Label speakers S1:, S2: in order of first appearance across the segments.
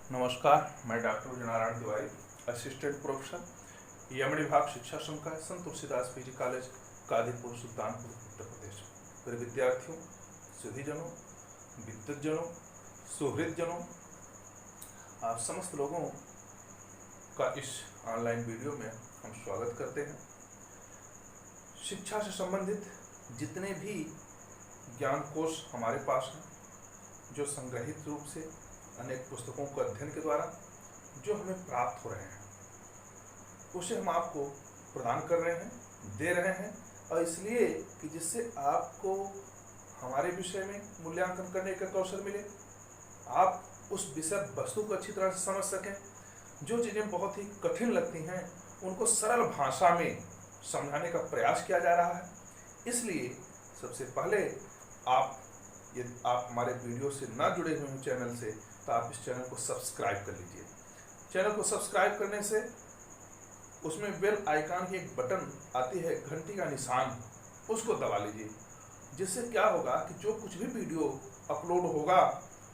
S1: नमस्कार, मैं doctor Narayan Tiwari, assistant professor M विभाग शिक्षा संकाय संत तुलसीदास पीजी कॉलेज कादीपुर सुल्तानपुर उत्तर प्रदेश। मेरे विद्यार्थियों, सुधीजनों, विद्युतजनों, सुहृदजनों, आप समस्त लोगों का इस ऑनलाइन वीडियो में हम स्वागत करते हैं। शिक्षा से संबंधित जितने भी ज्ञान कोश हमारे पास हैं, जो संग्रहित रूप से अनेक पुस्तकों के अध्ययन के द्वारा जो हमें प्राप्त हो रहे हैं, उसे हम आपको प्रदान कर रहे हैं, दे रहे हैं, और इसलिए कि जिससे आपको हमारे विषय में मूल्यांकन करने का कौशल मिले, आप उस विषय वस्तु को अच्छी तरह से समझ सकें। जो चीज़ें बहुत ही कठिन लगती हैं उनको सरल भाषा में समझाने का प्रयास किया जा रहा है। इसलिए सबसे पहले यदि आप हमारे वीडियो से ना जुड़े हुए हैं चैनल से, तो आप इस चैनल को सब्सक्राइब कर लीजिए। चैनल को सब्सक्राइब करने से उसमें बेल आइकन की एक बटन आती है, घंटी का निशान, उसको दबा लीजिए। जिससे क्या होगा कि जो कुछ भी वीडियो अपलोड होगा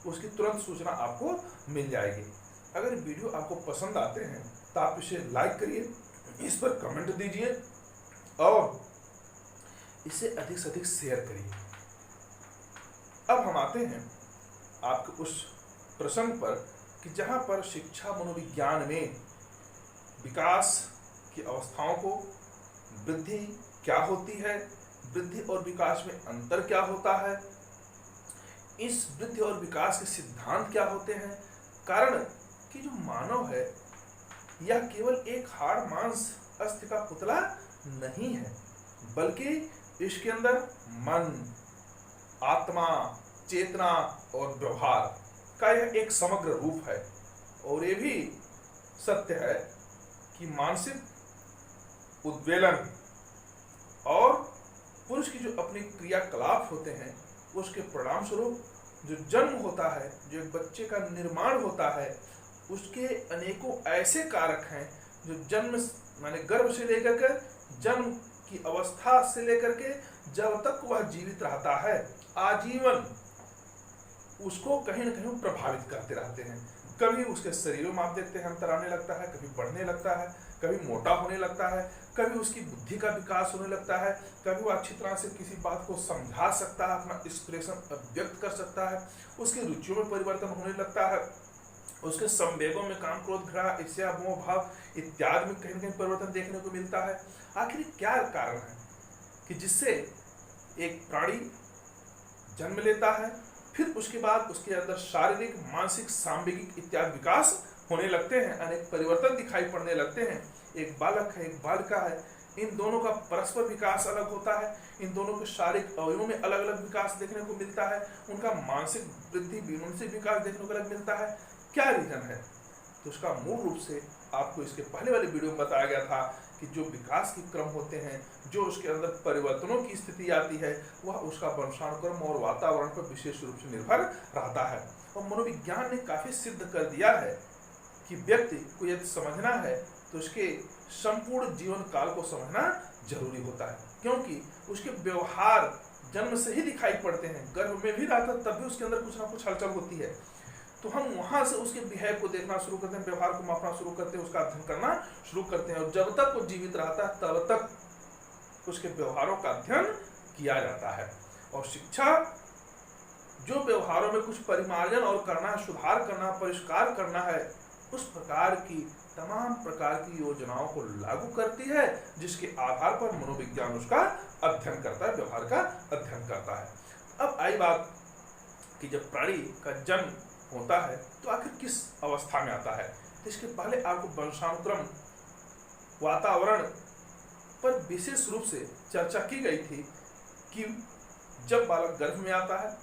S1: उसकी तुरंत सूचना आपको मिल जाएगी। अगर वीडियो आपको पसंद आते हैं तो आप इसे लाइक करिए, इस पर कमेंट दीजिए और इसे अधिक से अधिक शेयर करिए। अब हम आते हैं आपके उस प्रसंग पर कि जहाँ पर शिक्षा मनोविज्ञान में विकास की अवस्थाओं को, वृद्धि क्या होती है, वृद्धि और विकास में अंतर क्या होता है, इस वृद्धि और विकास के सिद्धांत क्या होते हैं। कारण कि जो मानव है यह केवल एक हाड़ मांस अस्थि का पुतला नहीं है, बल्कि इसके अंदर मन, आत्मा, चेतना और व्यवहार का यह एक समग्र रूप है। और ये भी सत्य है कि मानसिक उद्वेलन और पुरुष की जो अपने क्रियाकलाप होते हैं उसके परिणाम स्वरूप जो जन्म होता है, जो एक बच्चे का निर्माण होता है, उसके अनेकों ऐसे कारक हैं जो जन्म माने गर्भ से लेकर के जन्म की अवस्था से लेकर के जब तक वह जीवित रहता है, आजीवन उसको कहीं न कहीं प्रभावित करते रहते हैं। कभी उसके शरीर में आप देखते हैं अंतर आने लगता है, कभी बढ़ने लगता है, कभी मोटा होने लगता है, कभी उसकी बुद्धि का विकास होने लगता है, कभी वो अच्छी तरह से किसी बात को समझा सकता है, अपना एक्सप्रेशन व्यक्त कर सकता है, उसकी रुचियों में परिवर्तन होने लगता है, उसके संवेगों में काम, क्रोध, घृणा, ईर्ष्या, मोह भाव इत्यादि में कहीं न कहीं परिवर्तन देखने को मिलता है। आखिर क्या कारण है कि जिससे एक प्राणी जन्म लेता है, फिर उसके बाद उसके अंदर शारीरिक, मानसिक, सांवेगिक इत्यादि विकास होने लगते हैं, अनेक परिवर्तन दिखाई पड़ने लगते हैं। एक बालक है, एक बालिका है, इन दोनों का परस्पर विकास अलग होता है, इन दोनों के शारीरिक अवयवों में अलग अलग विकास देखने को मिलता है, उनका मानसिक वृद्धि, मानसिक विकास देखने को अलग मिलता है। क्या रीजन है? तो उसका मूल रूप से आपको इसके पहले वाले वीडियो में बताया गया था कि जो विकास के क्रम होते हैं, जो उसके अंदर परिवर्तनों की स्थिति आती है, वह उसका वंशानुक्रम और वातावरण पर विशेष रूप से निर्भर रहता है। और मनोविज्ञान ने काफी सिद्ध कर दिया है कि व्यक्ति को यदि समझना है तो उसके संपूर्ण जीवन काल को समझना जरूरी होता है, क्योंकि उसके व्यवहार जन्म से ही दिखाई पड़ते हैं। गर्भ में भी रहता तब भी उसके अंदर कुछ ना कुछ हलचल होती है, तो हम वहां से उसके बिहेव को देखना शुरू करते हैं, व्यवहार को मापना शुरू करते हैं, उसका अध्ययन करना शुरू करते हैं, और जब तक वो जीवित रहता है तब तक उसके व्यवहारों का अध्ययन किया जाता है। और शिक्षा जो व्यवहारों में कुछ परिमार्जन और करना है, सुधार करना, परिष्कार करना है, उस प्रकार की तमाम प्रकार की योजनाओं को लागू करती है, जिसके आधार पर मनोविज्ञान उसका अध्ययन करता है, व्यवहार का अध्ययन करता है। अब आई बात कि जब प्राणी का जन्म होता है तो आखिर किस अवस्था में आता है। तो इसके पहले आपको वंशानुक्रम, वातावरण पर विशेष रूप से चर्चा की गई थी कि जब बालक गर्भ में आता है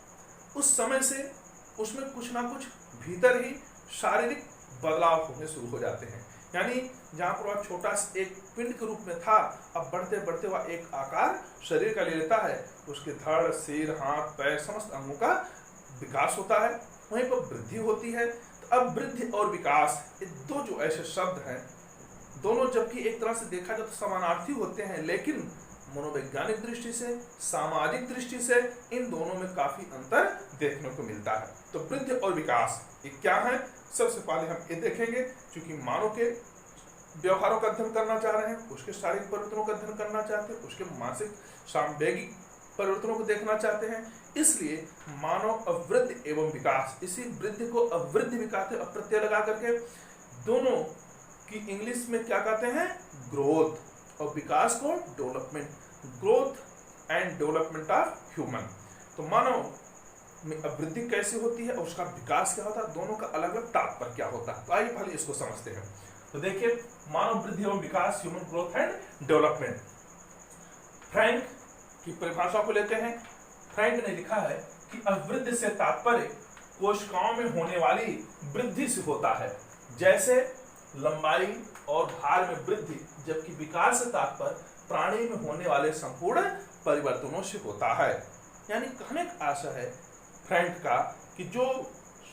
S1: उस समय से उसमें कुछ ना कुछ भीतर ही शारीरिक बदलाव होने शुरू हो जाते हैं। यानी जहाँ पर वह छोटा एक पिंड के रूप में था, अब बढ़ते बढ़ते वह एक आकार शरीर का ले लेता है। उसके धड़, सिर, हाथ, पैर, समस्त अंगों का विकास होता है, वहीं पर वृद्धि होती है। तो अब वृद्धि और विकास, ये दो जो ऐसे शब्द हैं, दोनों जबकि एक तरह से देखा जाए तो समानार्थी होते हैं, लेकिन मनोवैज्ञानिक दृष्टि से, सामाजिक दृष्टि से इन दोनों में काफी अंतर देखने को मिलता है। तो वृद्धि और विकास ये क्या है? सबसे पहले हम ये देखेंगे, क्योंकि मानव के व्यवहारों का अध्ययन करना चाह रहे हैं, उसके शारीरिक परिवर्तनों का अध्ययन करना चाहते हैं, उसके मानसिक सामवेगिक परिवर्तनों को देखना चाहते हैं, इसलिए मानव अवृद्धि एवं विकास, इसी वृद्धि को अवृद्धि भी कहते हैं, प्रत्यय लगा करके। दोनों की इंग्लिश में क्या कहते हैं? ग्रोथ, और विकास को development, growth and development of human. तो मानव में वृद्धि कैसे होती है और उसका विकास क्या होता है, दोनों का अलग अलग तात्पर्य क्या होता है। तो आइए पहले इसको समझते हैं। तो देखिए, मानव वृद्धि एवं विकास, human growth and development. Frank की परिभाषा को लेते हैं। फ्रैंक ने लिखा है कि अवृद्धि से तात्पर्य कोशिकाओं में होने वाली वृद्धि से होता है, जैसे लंबाई और भार में वृद्धि, जबकि विकास से तात्पर्य प्राणी में होने वाले संपूर्ण परिवर्तनों से होता है। यानी कहने का आशा है फ्रैंक का कि जो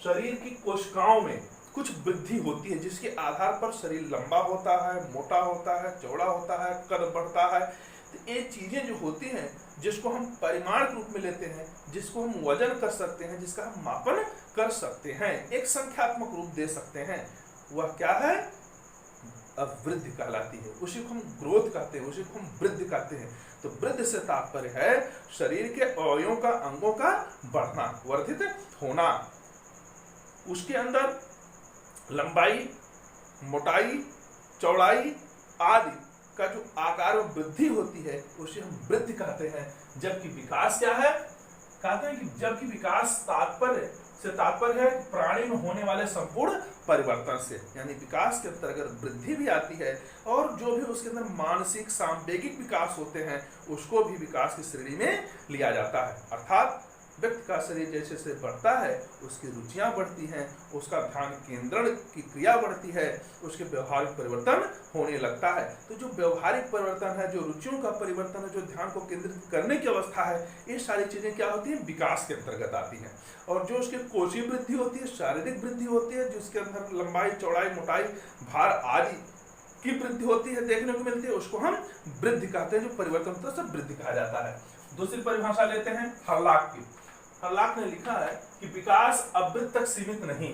S1: शरीर की कोशिकाओं में कुछ वृद्धि होती है, जिसके आधार पर शरीर लंबा होता है, मोटा होता है, चौड़ा होता है, कद बढ़ता है, तो ये चीजें जो होती हैं, जिसको हम परिमाण के रूप में लेते हैं, जिसको हम वजन कर सकते हैं, जिसका हम मापन कर सकते हैं, एक संख्यात्मक रूप दे सकते हैं, वह क्या है? अवृद्धि कहलाती है। उसी को हम ग्रोथ कहते हैं, उसी को हम वृद्धि कहते हैं। तो वृद्धि से तात्पर्य है शरीर के अवयवों का, अंगों का बढ़ना, वर्धित होना, उसके अंदर लंबाई, मोटाई, चौड़ाई आदि का जो आकार में वृद्धि होती है, उसे हम वृद्धि कहते हैं। जबकि विकास क्या है? कहते हैं कि जबकि विकास तात्पर्य है प्राणी में होने वाले संपूर्ण परिवर्तन से, यानी विकास के अंतर्गत वृद्धि भी आती है, और जो भी उसके अंदर मानसिक सामवेगिक विकास होते हैं, उसको भी विकास की श्रेणी में लिया जाता है। अर्थात व्यक्ति का शरीर जैसे जैसे बढ़ता है, उसकी रुचियां बढ़ती हैं, उसका ध्यान केंद्रण की क्रिया बढ़ती है, उसके व्यवहारिक परिवर्तन होने लगता है। तो जो व्यवहारिक परिवर्तन है, जो रुचियों का परिवर्तन है, जो ध्यान को केंद्रित करने की अवस्था है, ये सारी चीजें क्या होती हैं? विकास के अंतर्गत आती हैं। और जो उसकी कोशीय वृद्धि होती है, शारीरिक वृद्धि होती है, जिसके अंदर लंबाई, चौड़ाई, मोटाई, भार आदि की वृद्धि होती है, देखने को मिलती है, उसको हम वृद्धि कहते हैं, जो परिवर्तन होता है, सब वृद्धि कहा जाता है। दूसरी परिभाषा लेते हैं हर्लॉक की। हर्लॉक ने लिखा है कि विकास अवृत्त तक सीमित नहीं,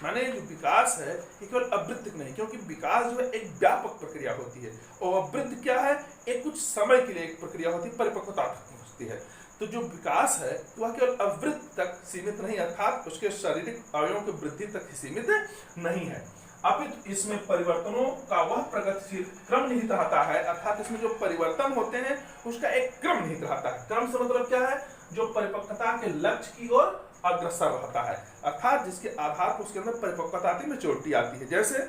S1: माने जो विकास है ये केवल अवृत्त नहीं, क्योंकि विकास जो है एक व्यापक प्रक्रिया होती है, और अवृत्त क्या है? एक कुछ समय के लिए एक प्रक्रिया होती है, परिपक्वता तक पहुंचती है। तो जो विकास है वह केवल अवृत्त तक सीमित नहीं, अर्थात उसके शारीरिक अवयवों की वृद्धि तक ही सीमित नहीं है, अपितु इसमें परिवर्तनों का वह प्रगतिशील क्रम निहित रहता है। अर्थात इसमें जो परिवर्तन होते हैं उसका एक क्रम निहित रहता है। क्रम से मतलब क्या है? जो परिपक्वता के लक्ष्य की ओर अग्रसर रहता है, अर्थात जिसके आधार पर उसके अंदर परिपक्वता आती, मैच्योरिटी आती है। जैसे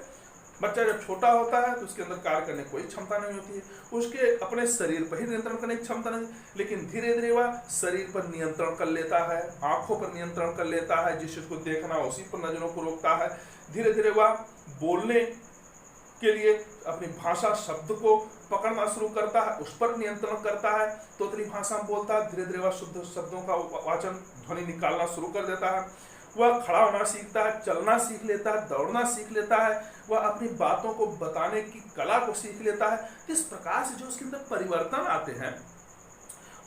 S1: बच्चा जब छोटा होता है तो उसके अंदर कार्य करने की कोई क्षमता नहीं होती है, उसके अपने शरीर पर ही नियंत्रण करने की क्षमता नहीं, लेकिन धीरे धीरे वह शरीर पर नियंत्रण कर लेता है, आंखों पर नियंत्रण कर लेता है, जिस चीज को देखना उसी पर नजरों को रोकता है। धीरे धीरे वह बोलने के लिए अपनी भाषा शब्द को पकड़ना शुरू करता है, उस पर नियंत्रण करता है, तोतली भाषा में बोलता है, धीरे धीरे वह शुद्ध शब्दों का वाचन ध्वनि निकालना शुरू कर देता है। वह खड़ा होना सीखता है, चलना सीख लेता है, दौड़ना सीख लेता है, वह अपनी बातों को बताने की कला को सीख लेता है। इस प्रकार से जो उसके अंदर परिवर्तन आते हैं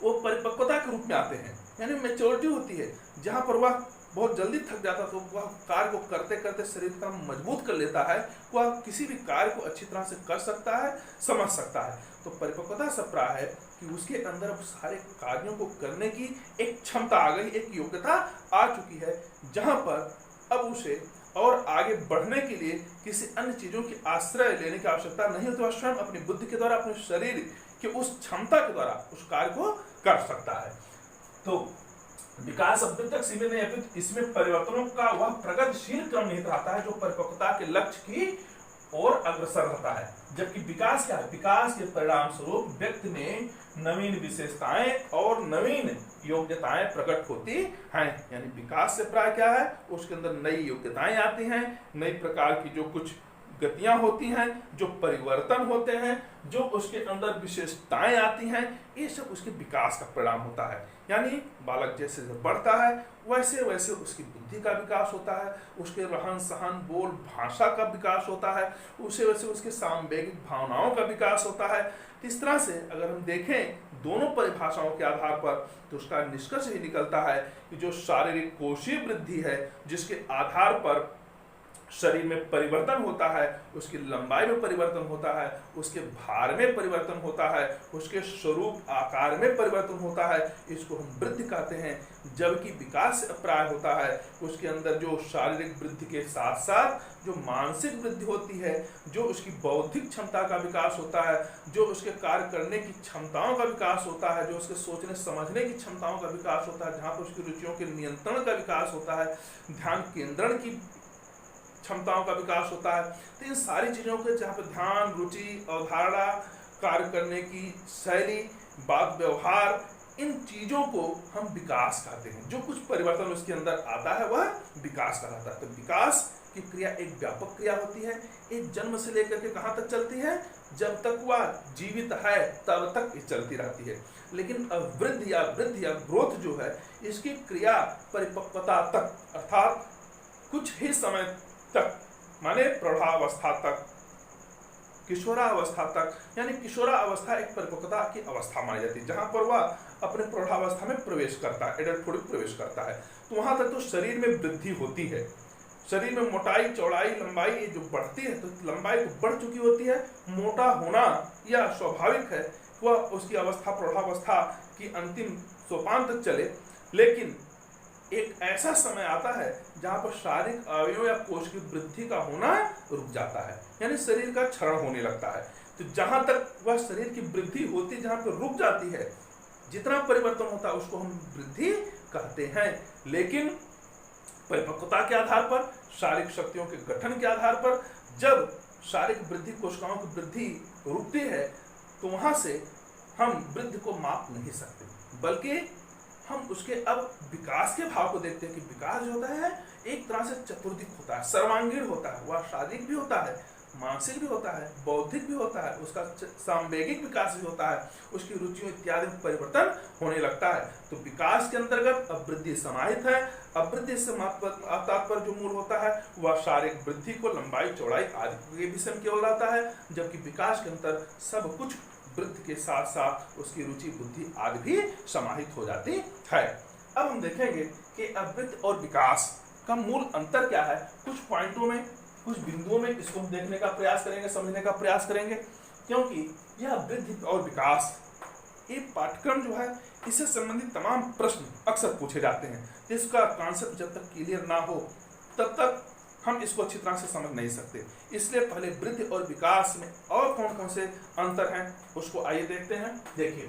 S1: वो परिपक्वता के रूप में आते हैं, यानी मैच्योरिटी होती है। जहां पर वह बहुत जल्दी थक जाता तो वह कार्य को करते करते शरीर का मजबूत कर लेता है, वह किसी भी कार्य को अच्छी तरह से कर सकता है, समझ सकता है। तो परिपक्वता से प्राय है कि उसके अंदर सारे कार्यों को करने की एक क्षमता आ गई, एक योग्यता आ चुकी है, जहां पर अब उसे और आगे बढ़ने के लिए किसी अन्य चीजों की आश्रय लेने की आवश्यकता नहीं होती। वह स्वयं अपनी बुद्धि के द्वारा, अपने शरीर के उस क्षमता के द्वारा उस कार्य को कर सकता है। तो विकास अब तक सीमित नहीं है, इसमें परिवर्तनों का वह प्रगतिशील क्रम निहित रहता है जो परिपक्वता के लक्ष्य की ओर अग्रसर रहता है। जबकि विकास क्या है? विकास के परिणाम स्वरूप व्यक्ति में नवीन विशेषताएं और नवीन योग्यताएं प्रकट होती हैं। यानी विकास से प्राय क्या है? उसके अंदर नई योग्यताएं आती हैं, नई प्रकार की जो कुछ गतियां होती हैं, जो परिवर्तन होते हैं, जो उसके अंदर विशेषताएं आती हैं, ये सब उसके विकास का परिणाम होता है। यानी बालक जैसे बढ़ता है वैसे वैसे उसकी बुद्धि का विकास होता है, उसके रहन सहन बोल भाषा का विकास होता है, उसे वैसे उसके सामवेगिक भावनाओं का विकास होता है, तो इस तरह से अगर हम देखें दोनों परिभाषाओं के आधार पर तो उसका निष्कर्ष ही निकलता है कि जो शारीरिक कोशीय वृद्धि है, जिसके आधार पर शरीर में परिवर्तन होता है, उसकी लंबाई में परिवर्तन होता है, उसके भार में परिवर्तन होता है, उसके स्वरूप आकार में परिवर्तन होता है, इसको हम वृद्धि कहते हैं। जबकि विकास प्राय होता है उसके अंदर जो शारीरिक वृद्धि के साथ साथ जो मानसिक वृद्धि होती है, जो उसकी बौद्धिक क्षमता का विकास होता है, जो उसके कार्य करने की क्षमताओं का विकास होता है, जो उसके सोचने समझने की क्षमताओं का विकास होता है, जहाँ पर उसकी रुचियों के नियंत्रण का विकास होता है, ध्यान केंद्रण की क्षमताओं का विकास होता है। तो इन सारी चीजों के जहाँ पर ध्यान, रुचि, अवधारणा, कार्य करने की शैली, बात व्यवहार, इन चीजों को हम विकास कहते हैं। जो कुछ परिवर्तन उसके अंदर आता है वह विकास कहलाता है। तो विकास की क्रिया एक व्यापक क्रिया होती है। एक जन्म से लेकर के कहाँ तक चलती है? जब तक वह जीवित है तब तक ये चलती रहती है। लेकिन वृद्धि या ग्रोथ जो है, इसकी क्रिया परिपक्वता तक, अर्थात कुछ ही समय तक, माने प्रौढ़ावस्था तक, किशोरावस्था तक, यानी किशोरावस्था एक परिपक्वता की अवस्था मानी जाती है, जहां पर वह अपने प्रौढ़ावस्था में प्रवेश करता है, एडल्टहुड प्रवेश करता है। तो वहां तक तो शरीर में वृद्धि होती है। शरीर में मोटाई, चौड़ाई, लंबाई ये जो बढ़ती है, तो लंबाई तो बढ़ चुकी होती है। मोटा होना यह स्वाभाविक है, वह उसकी अवस्था प्रौढ़ावस्था की अंतिम सोपान तक चले। लेकिन एक ऐसा समय आता है जहां पर शारीरिक अवयव या कोश की वृद्धि का होना रुक जाता है, यानी शरीर का क्षरण होने लगता है। तो जहां तक वह शरीर की वृद्धि होती, जहां पर रुक जाती है, जितना परिवर्तन होता है उसको हम वृद्धि कहते हैं। लेकिन परिपक्वता के आधार पर, शारीरिक शक्तियों के गठन के आधार पर, जब शारीरिक वृद्धि, कोशिकाओं की वृद्धि रुकती है, तो वहां से हम वृद्धि को माप नहीं सकते, बल्कि हम उसके अब विकास के भाव को देखते हैं कि विकास जो होता है एक तरह से चतुर्दिक होता है, सर्वांगीण होता है। वह शारीरिक भी होता है, मानसिक भी होता है, बौद्धिक भी होता है, उसका सांवेगिक विकास भी होता है, उसकी रुचियों इत्यादि में परिवर्तन होने लगता है। तो विकास के अंतर्गत अवृद्धि समाहित है। अवृद्धि से तात्पर्य जो मूल होता है वह शारीरिक वृद्धि को, लंबाई, चौड़ाई आदि के विषय में केवल आता है, जबकि विकास के अंतर सब कुछ वृद्धि के साथ साथ उसकी रुचि, बुद्धि आदि भी समाहित हो जाती है। अब हम देखेंगे कि अवृद्धि और विकास का मूल अंतर क्या है। कुछ पॉइंटों में, कुछ बिंदुओं में इसको हम देखने का प्रयास करेंगे, समझने का प्रयास करेंगे, क्योंकि यह वृद्धि और विकास ये पाठ्यक्रम जो है, इससे संबंधित तमाम प्रश्न अक्सर पूछे जाते हैं। इसका कॉन्सेप्ट जब तक क्लियर ना हो तब तक हम इसको अच्छी तरह से समझ नहीं सकते। इसलिए पहले वृद्धि और विकास में और कौन कौन से अंतर हैं उसको आइए देखते हैं। देखिए,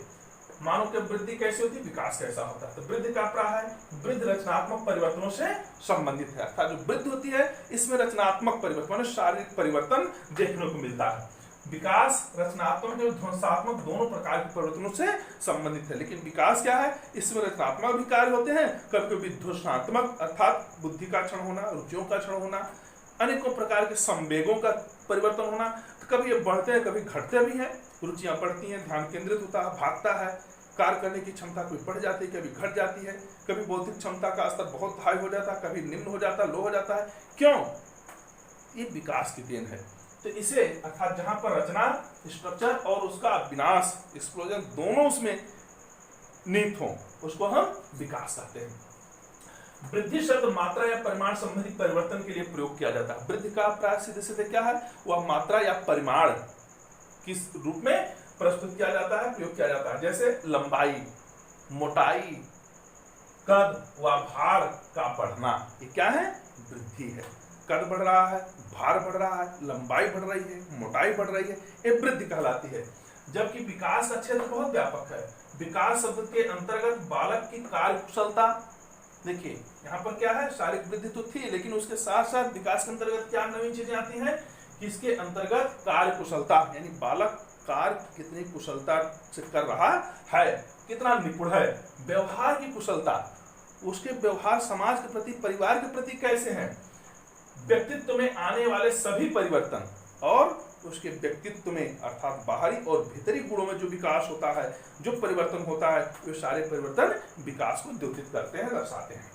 S1: मानव की वृद्धि कैसे होती है, विकास कैसा होता है। तो वृद्धि का प्राय है, वृद्धि रचनात्मक परिवर्तनों से संबंधित है। अर्थात जो वृद्धि होती है इसमें रचनात्मक परिवर्तन, शारीरिक परिवर्तन देखने को मिलता है। विकास रचनात्मक और ध्वंसात्मक दोनों प्रकार के परिवर्तनों से संबंधित है। लेकिन विकास क्या है, इसमें रचनात्मक भी कार्य होते हैं, कभी कभी ध्वंसात्मक अर्थात बुद्धि का क्षरण होना, रुचियों का क्षरण होना, अनेकों प्रकार के संवेगों का परिवर्तन होना। तो कभी ये बढ़ते हैं, कभी घटते भी हैं। रुचियां बढ़ती हैं, ध्यान केंद्रित होता है, भागता है, कार्य करने की क्षमता कभी बढ़ जाती है, कभी घट जाती है, कभी बौद्धिक क्षमता का स्तर बहुत हाई हो जाता है, कभी निम्न हो जाता है, लो हो जाता है। क्यों? ये विकास की देन है। तो इसे अर्थात जहां पर रचना, स्ट्रक्चर और उसका विनाश, एक्सप्लोजन दोनों उसमें निहित हो, उसको हम विकास कहते हैं। वृद्धि शब्द मात्रा या परिमाण संबंधी परिवर्तन के लिए प्रयोग किया जाता है। वृद्धि का प्राय सीधे सीधे क्या है, वह मात्रा या परिमाण किस रूप में प्रस्तुत किया जाता है, प्रयोग किया जाता है। जैसे लंबाई, मोटाई, कद व भार का बढ़ना, ये क्या है, वृद्धि है। कद बढ़ रहा है, भार बढ़ रहा है, लंबाई बढ़ रही है, मोटाई बढ़ रही है, ये वृद्धि कहलाती है। जबकि विकास का क्षेत्र बहुत व्यापक है। विकास शब्द के अंतर्गत बालक की कार्य कुशलता, देखिए यहाँ पर क्या है, शारीरिक वृद्धि तो थी, लेकिन उसके साथ साथ विकास के अंतर्गत क्या नवीन चीजें आती हैं कि इसके अंतर्गत कार्य कुशलता, यानी बालक कार्य कितनी कुशलता से कर रहा है, कितना निपुण है। व्यवहार की कुशलता, उसके व्यवहार समाज के प्रति, परिवार के प्रति कैसे हैं। व्यक्तित्व में आने वाले सभी परिवर्तन और उसके व्यक्तित्व में अर्थात बाहरी और भीतरी गुणों में जो विकास होता है, जो परिवर्तन होता है, वे सारे परिवर्तन विकास को द्योतित करते हैं, दर्शाते हैं।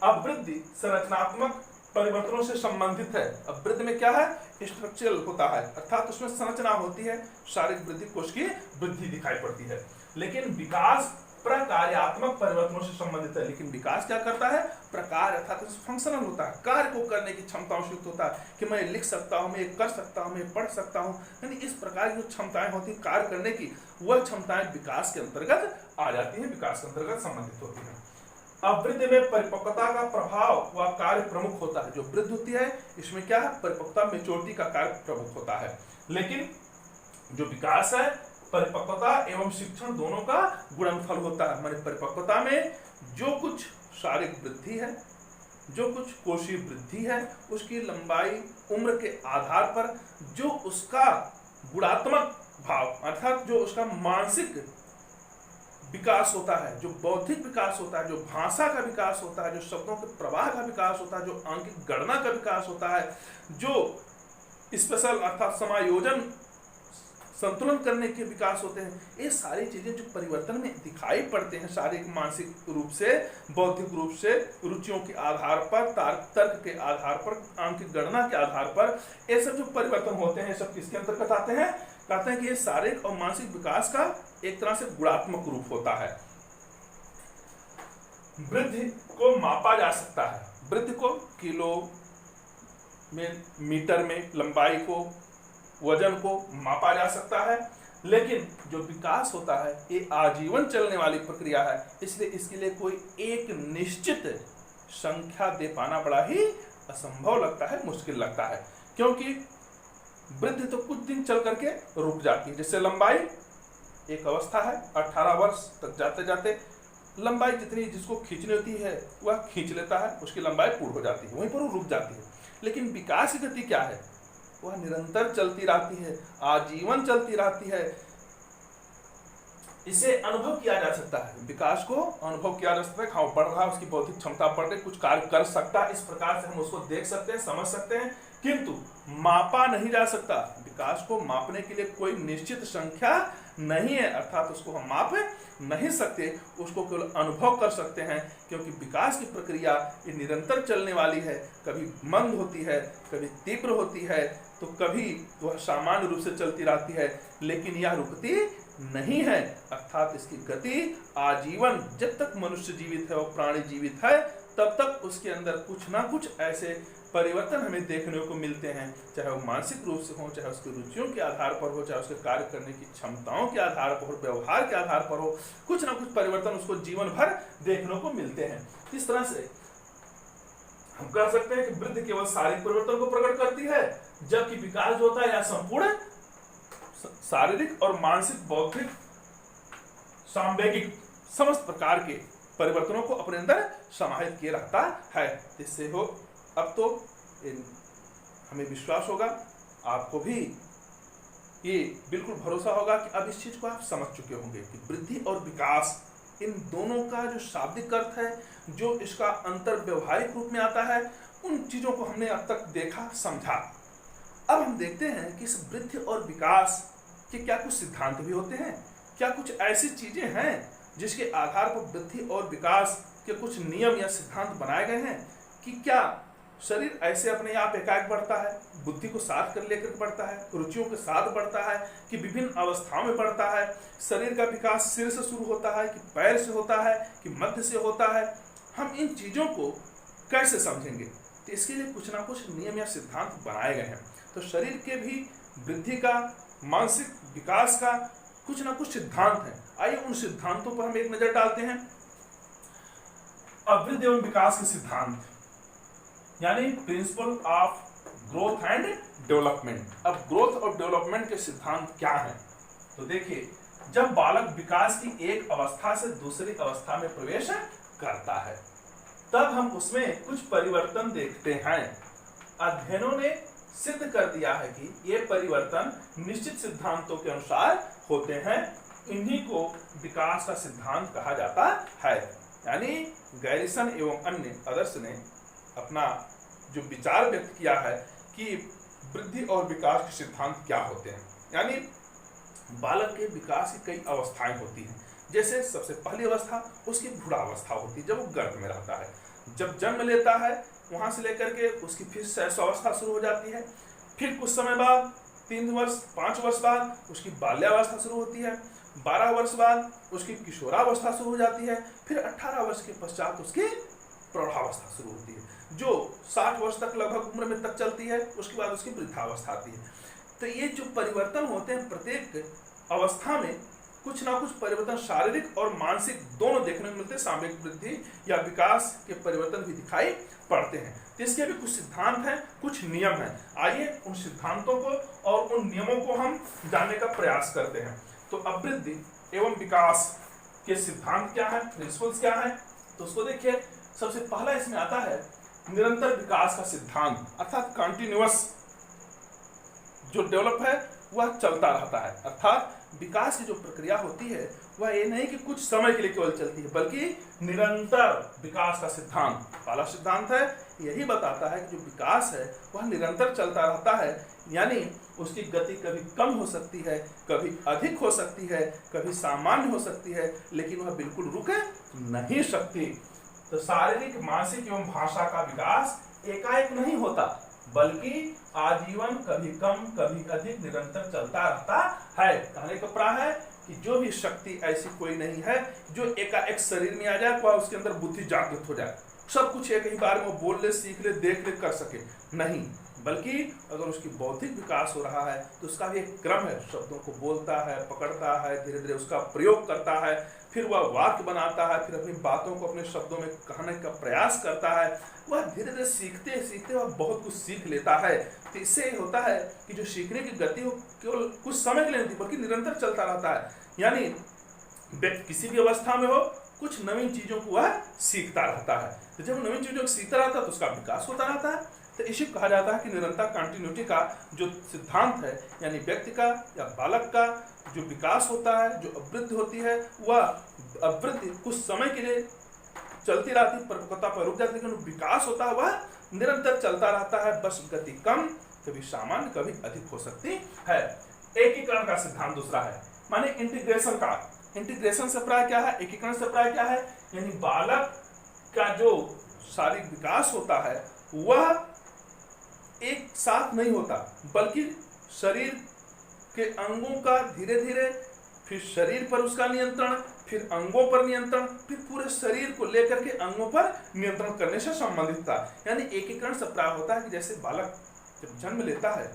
S1: अब वृद्धि संरचनात्मक परिवर्तनों से संबंधित है। अब वृद्धि में क्या है, स्ट्रक्चरल होता है, अर्थात उसमें संरचना होती है, शारीरिक वृद्धि कोश की वृद्धि दिखाई पड़ती है। लेकिन विकास प्रकार्यात्मक परिवर्तनों से संबंधित है। लेकिन विकास क्या करता है, प्रकार अर्थात फंक्शनल होता है, कार्य को करने की क्षमताओं से युक्त होता है कि मैं लिख सकता हूँ, मैं कर सकता हूँ, मैं पढ़ सकता हूँ, यानी इस प्रकार की जो क्षमताएं होती है कार्य करने की, वह क्षमताएं विकास के अंतर्गत आ जाती हैं, विकास के अंतर्गत संबंधित होती हैं। अब वृद्धि में परिपक्वता का प्रभाव व कार्य प्रमुख होता है। जो वृद्धि होती है इसमें क्या है, परिपक्वता मेच्योरिटी का कार्य प्रमुख होता है। लेकिन जो विकास है परिपक्वता एवं शिक्षण दोनों का गुणनफल होता है। माने परिपक्वता में जो कुछ शारीरिक वृद्धि है, जो कुछ कोशीय वृद्धि है, उसकी लंबाई उम्र के आधार पर जो उसका गुणात्मक भाव अर्थात जो उसका मानसिक विकास होता है, जो बौद्धिक विकास होता है, जो भाषा का विकास होता है, जो शब्दों के प्रवाह का विकास होता है, जो आंकिक गणना का विकास होता है, जो स्पेशल अर्थात समायोजन संतुलन करने के विकास होते हैं, ये सारी चीजें जो परिवर्तन में दिखाई पड़ते हैं शारीरिक मानसिक रूप से, बौद्धिक रूप से, रुचियों के आधार पर, तर्क के आधार पर, आंकिक गणना के आधार पर, ये सब जो परिवर्तन होते हैं सब किसके अंतर्गत आते हैं, कहते हैं कि ये शारीरिक और मानसिक विकास का एक तरह से गुणात्मक रूप होता है। वृद्धि को मापा जा सकता है, वृद्धि को किलो में, मीटर में, लंबाई को, वजन को मापा जा सकता है। लेकिन जो विकास होता है ये आजीवन चलने वाली प्रक्रिया है, इसलिए इसके लिए कोई एक निश्चित संख्या दे पाना बड़ा ही असंभव लगता है, मुश्किल लगता है। क्योंकि वृद्धि तो कुछ दिन चल करके रुक जाती है। जैसे लंबाई एक अवस्था है, 18 वर्ष तक जाते जाते लंबाई जितनी जिसको खींचनी होती है वह खींच लेता है, उसकी लंबाई पूर्ण हो जाती है, वहीं पर वो रुक जाती है। लेकिन विकास की गति क्या है, वह निरंतर चलती रहती है, आजीवन चलती रहती है। इसे अनुभव किया जा सकता है, विकास को अनुभव किया जा सकता है। हाँ बढ़ रहा है, उसकी बौद्धिक क्षमता बढ़ रही, कुछ कार्य कर सकता है, इस प्रकार से हम उसको देख सकते हैं, समझ सकते हैं, किंतु मापा नहीं जा सकता। विकास को मापने के लिए कोई निश्चित संख्या नहीं है, अर्थात उसको हम माप नहीं सकते, उसको केवल अनुभव कर सकते हैं। क्योंकि विकास की प्रक्रिया ये निरंतर चलने वाली है, कभी मंद होती है, कभी तीव्र होती है, तो कभी वह सामान्य रूप से चलती रहती है, लेकिन यह रुकती नहीं है। अर्थात इसकी गति आजीवन, जब तक मनुष्य जीवित है और प्राणी जीवित है, तब तक उसके अंदर कुछ ना कुछ ऐसे परिवर्तन हमें देखने को मिलते हैं, चाहे वो मानसिक रूप से हो, चाहे उसकी रुचियों के आधार पर हो, चाहे उसके कार्य करने की क्षमताओं के आधार पर हो, व्यवहार के आधार पर हो, कुछ ना कुछ परिवर्तन उसको जीवन भर देखने को मिलते हैं। इस तरह से हम कह सकते हैं कि वृद्धि केवल शारीरिक परिवर्तन को प्रकट करती है, जबकि विकास जो होता है यह संपूर्ण शारीरिक और मानसिक, बौद्धिक, सांवेगिक समस्त प्रकार के परिवर्तनों को अपने अंदर समाहित किए रहता है। इससे हो अब तो हमें विश्वास होगा, आपको भी ये बिल्कुल भरोसा होगा कि अब इस चीज को आप समझ चुके होंगे कि वृद्धि और विकास इन दोनों का जो शाब्दिक अर्थ है, जो इसका अंतर व्यवहारिक रूप में आता है, उन चीजों को हमने अब तक देखा, समझा। अब हम देखते हैं कि इस वृद्धि और विकास के क्या कुछ सिद्धांत भी होते हैं, क्या कुछ ऐसी चीजें हैं जिसके आधार पर वृद्धि और विकास के कुछ नियम या सिद्धांत बनाए गए हैं, कि क्या शरीर ऐसे अपने आप एकाएक बढ़ता है, बुद्धि को साथ कर लेकर बढ़ता है, रुचियों के साथ बढ़ता है, कि विभिन्न अवस्थाओं में बढ़ता है, शरीर का विकास सिर से शुरू होता है, कि पैर से होता है, कि मध्य से होता है। हम इन चीजों को कैसे समझेंगे, तो इसके लिए कुछ ना कुछ नियम या सिद्धांत बनाए गए हैं। तो शरीर के भी वृद्धि का, मानसिक विकास का कुछ ना कुछ सिद्धांत है। आइए उन सिद्धांतों पर हम एक नजर डालते हैं। अब वृद्धि एवं विकास के सिद्धांत यानी principle of growth and development. अब ग्रोथ और डेवलपमेंट के सिद्धांत क्या हैं? तो देखिए, जब बालक विकास की एक अवस्था से दूसरी अवस्था में प्रवेश करता है, तब हम उसमें कुछ परिवर्तन देखते हैं। अध्ययनों ने सिद्ध कर दिया है कि ये परिवर्तन निश्चित सिद्धांतों के अनुसार होते हैं। इन्हीं को विकास का सिद्धांत कहा जाता है। यानी गैरिसन एवं अन्य आदर्श ने अपना जो विचार व्यक्त किया है कि वृद्धि और विकास के सिद्धांत क्या होते हैं। यानी बालक के विकास की कई अवस्थाएं होती हैं। जैसे सबसे पहली अवस्था उसकी भ्रूणावस्था होती है, जब वो गर्भ में रहता है। जब जन्म लेता है, वहां से लेकर के उसकी फिर शैशवावस्था शुरू हो जाती है। फिर कुछ समय बाद 3 वर्ष 5 वर्ष बाद उसकी बाल्यावस्था शुरू होती है। 12 वर्ष बाद उसकी किशोरावस्था शुरू हो जाती है। फिर 18 वर्ष के पश्चात उसकी प्रौढ़ावस्था शुरू होती है, जो 60 वर्ष तक लगभग उम्र में तक चलती है। उसके बाद उसकी वृद्धावस्था आती है। तो ये जो परिवर्तन होते हैं प्रत्येक अवस्था में कुछ ना कुछ परिवर्तन शारीरिक और मानसिक दोनों देखने को मिलते हैं। सामयिक वृद्धि या विकास के परिवर्तन भी दिखाई पड़ते हैं। तो इसके भी कुछ सिद्धांत हैं, कुछ नियम हैं। आइए उन सिद्धांतों को और उन नियमों को हम जानने का प्रयास करते हैं। तो अवृद्धि एवं विकास के सिद्धांत क्या है, प्रिंसिपल्स क्या है, तो उसको देखिए। सबसे पहला इसमें आता है निरंतर विकास का सिद्धांत, अर्थात कंटिन्यूअस जो डेवलप है वह चलता रहता है। अर्थात विकास की जो प्रक्रिया होती है वह ये नहीं कि कुछ समय के लिए केवल चलती है, बल्कि निरंतर विकास का सिद्धांत पहला सिद्धांत है। यही बताता है कि जो विकास है वह निरंतर चलता रहता है, यानी उसकी गति कभी कम हो सकती है, कभी अधिक हो सकती है, कभी सामान्य हो सकती है, लेकिन वह बिल्कुल रुक नहीं सकती। तो शारीरिक, मानसिक एवं भाषा का विकास एकाएक नहीं होता, बल्कि आजीवन कभी कम कभी अधिक निरंतर चलता रहता है। कहने का प्राय है कि जो भी शक्ति ऐसी कोई नहीं है जो एकाएक शरीर में आ जाए, वह उसके अंदर बुद्धि जागृत हो जाए, सब कुछ एक ही बार में वो बोल ले, सीख ले, देख ले, कर सके, नहीं। बल्कि अगर उसकी बौद्धिक विकास हो रहा है तो उसका भी एक क्रम है। शब्दों को बोलता है, पकड़ता है, धीरे धीरे उसका प्रयोग करता है, फिर वह वाक्य बनाता है, फिर अपनी बातों को अपने शब्दों में कहने का प्रयास करता है। वह धीरे धीरे सीखते सीखते वह बहुत कुछ सीख लेता है। तो इससे होता है कि जो सीखने की गति वो केवल कुछ समय के लिए नहीं बल्कि निरंतर चलता रहता है। यानी व्यक्ति किसी भी अवस्था में हो, कुछ नवीन चीजों को वह सीखता रहता है। तो जब नवीन चीजों को सीखता रहता है तो उसका विकास होता रहता है। तो इसी कहा जाता है कि निरंतर कंटिन्यूटी का जो सिद्धांत है, यानी व्यक्ति का या बालक का जो विकास होता है, जो अवृद्धि होती है, वह अवृद्धि कुछ समय के लिए चलती रहती है, परिपक्वता पर रुक जाती है, लेकिन विकास होता है वह निरंतर चलता रहता है। बस गति कम, कभी सामान्य, कभी अधिक हो सकती है। एकीकरण का सिद्धांत दूसरा है, माने इंटीग्रेशन का। इंटीग्रेशन से प्राय क्या है, एकीकरण से प्राय क्या है, यानी बालक का जो शारीरिक विकास होता है वह एक साथ नहीं होता, बल्कि शरीर के अंगों का धीरे धीरे, फिर शरीर पर उसका नियंत्रण, फिर अंगों पर नियंत्रण, फिर पूरे शरीर को लेकर के अंगों पर नियंत्रण करने से संबंधित था। यानी एकीकरण से प्राय होता है कि जैसे बालक जब जन्म लेता है